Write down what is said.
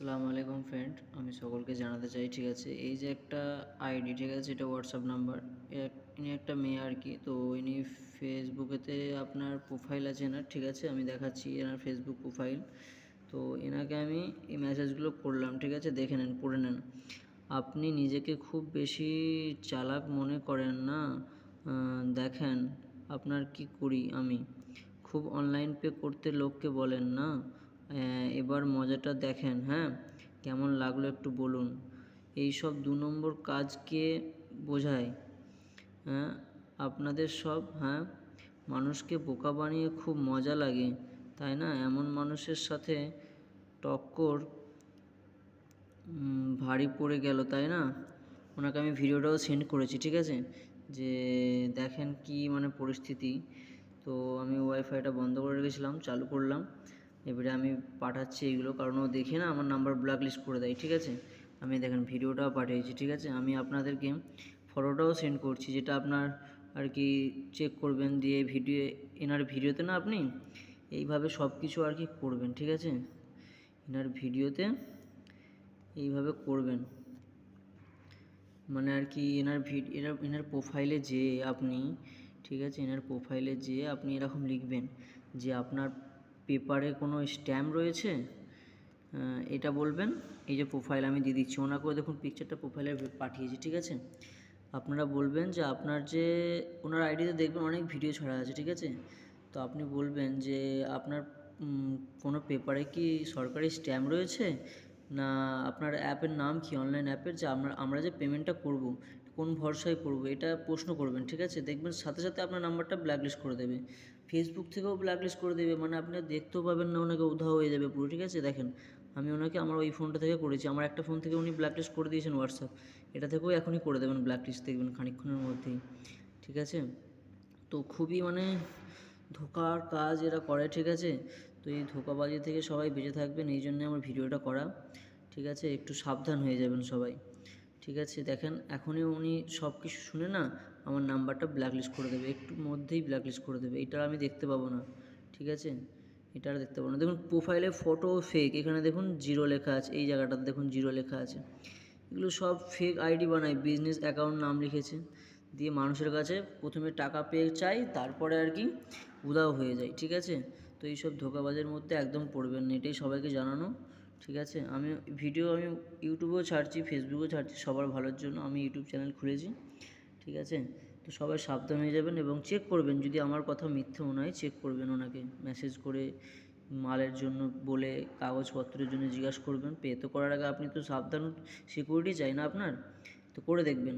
আসসালামু আলাইকুম ফ্রেন্ড, আমি সকলকে জানাতে চাই, ঠিক আছে, এই যে একটা আইডি, ঠিক আছে, এটা হোয়াটসঅ্যাপ নাম্বার। ইনি একটা মেয়ে আর কি। তো ইনি ফেসবুকেতে আপনার প্রোফাইল আছে এনার, ঠিক আছে, আমি দেখাচ্ছি এনার ফেসবুক প্রোফাইল। তো এনাকে আমি এই মেসেজগুলো করলাম, ঠিক আছে, দেখে নেন, পড়ে নেন। আপনি নিজেকে খুব বেশি চালাক মনে করেন না? দেখেন আপনার কি করি আমি। খুব অনলাইন পে করতে লোককে বলেন না? এবার মজাটা দেখেন, হ্যাঁ, কেমন লাগলো একটু বলুন। এই সব 2 নম্বর কাজকে বোঝায়। হ্যাঁ, আপনাদের সব, হ্যাঁ, মানুষকে বোকা বানিয়ে খুব মজা লাগে, তাই না? এমন মানুষের সাথে টক্কর ভারী পড়ে গেল, তাই না? ওনাকে আমি ভিডিওটাও সেন্ড করেছি, ঠিক আছে, যে দেখেন কি মানে পরিস্থিতি। তো আমি ওয়াইফাইটা বন্ধ করে রেখেছিলাম, চালু করলাম, এবারে আমি পাঠাচ্ছি এইগুলো, কারণ ও দেখে না আমার নাম্বার ব্ল্যাকলিস্ট করে দেয়, ঠিক আছে। আমি দেখেন ভিডিওটাও পাঠিয়েছি, ঠিক আছে, আমি আপনাদেরকে ফটোটাও সেন্ড করছি, যেটা আপনার আর কি চেক করবেন, দিয়ে এনার ভিডিওতে না আপনি এইভাবে সব কিছু আর কি করবেন, ঠিক আছে, এনার ভিডিওতে এইভাবে করবেন, মানে আর কি এনার প্রোফাইলে যে আপনি, ঠিক আছে, এনার প্রোফাইলে যে আপনি এরকম লিখবেন যে আপনার পেপারে কোনো স্ট্যাম্প রয়েছে, এটা বলবেন। এই যে প্রোফাইল আমি দিয়ে দিচ্ছি, ওনাকেও দেখুন পিকচারটা প্রোফাইলে পাঠিয়েছি, ঠিক আছে। আপনারা বলবেন যে আপনার যে ওনার আইডিতে দেখবেন অনেক ভিডিও ছাড়া আছে, ঠিক আছে। তো আপনি বলবেন যে আপনার কোনো পেপারে কি সরকারি স্ট্যাম্প রয়েছে, না আপনার অ্যাপের নাম কি, অনলাইন অ্যাপের যে আমরা যে পেমেন্টটা করব কোন ভরসায় করব, এটা প্রশ্ন করবেন, ঠিক আছে। দেখবেন সাথে সাথে আপনার নাম্বারটা ব্ল্যাকলিস্ট করে দেবে, ফেসবুক থেকেও ব্ল্যাকলিস্ট করে দেবে, মানে আপনি দেখতেও পাবেন না, ওনাকে উধাও হয়ে যাবে পুরো, ঠিক আছে। দেখেন আমি ওনাকে আমার ওই ফোনটা থেকে করেছি, আমার একটা ফোন থেকে উনি ব্ল্যাকলিস্ট করে দিয়েছেন হোয়াটসঅ্যাপ, এটা থেকেও এখনই করে দেবেন ব্ল্যাকলিস্ট, দেখবেন খানিকক্ষণের মধ্যেই, ঠিক আছে। তো খুবই মানে ধোঁকার কাজ এরা করে, ঠিক আছে। তো এই ধোঁকাবাজি থেকে সবাই বেঁচে থাকবেন, এই জন্যে আমার ভিডিওটা করা, ঠিক আছে। একটু সাবধান হয়ে যাবেন সবাই, ঠিক আছে। দেখেন এখনই উনি সব কিছু শুনে না আমার নাম্বারটা ব্ল্যাকলিস্ট করে দেবে, একটু মধ্যেই ব্ল্যাকলিস্ট করে দেবে, এটা আমি দেখতে পাবো না, ঠিক আছে, এটা আর দেখতে পাবো না। দেখুন প্রোফাইলে ফটো ফেক, এখানে দেখুন 0 লেখা আছে, এই জায়গাটাতে দেখুন 0 লেখা আছে, এগুলো সব ফেক আইডি বানায়, বিজনেস অ্যাকাউন্ট নাম লিখেছে, দিয়ে মানুষের কাছে প্রথমে টাকা পেয়ে চাই, তারপরে আর কি উধাও হয়ে যায়, ঠিক আছে। তো এইসব ধোঁকাবাজের মধ্যে একদম পড়বেন না, এটাই সবাইকে জানানো, ঠিক আছে। আমি ইউটিউবেও ছাড়ছি, ফেসবুকেও ছাড়ছি, সবার ভালোর জন্য আমি ইউটিউব চ্যানেল খুলেছি, ঠিক আছে। তো সবাই সাবধান হয়ে যাবেন এবং চেক করবেন, যদি আমার কথা মিথ্যে মনে হয় চেক করবেন, ওনাকে মেসেজ করে মালের জন্য বলে, কাগজপত্রের জন্য জিজ্ঞাসা করবেন। পে তো করার আগে আপনি তো সাবধান, সিকিউরিটি চাই না আপনার, তো করে দেখবেন।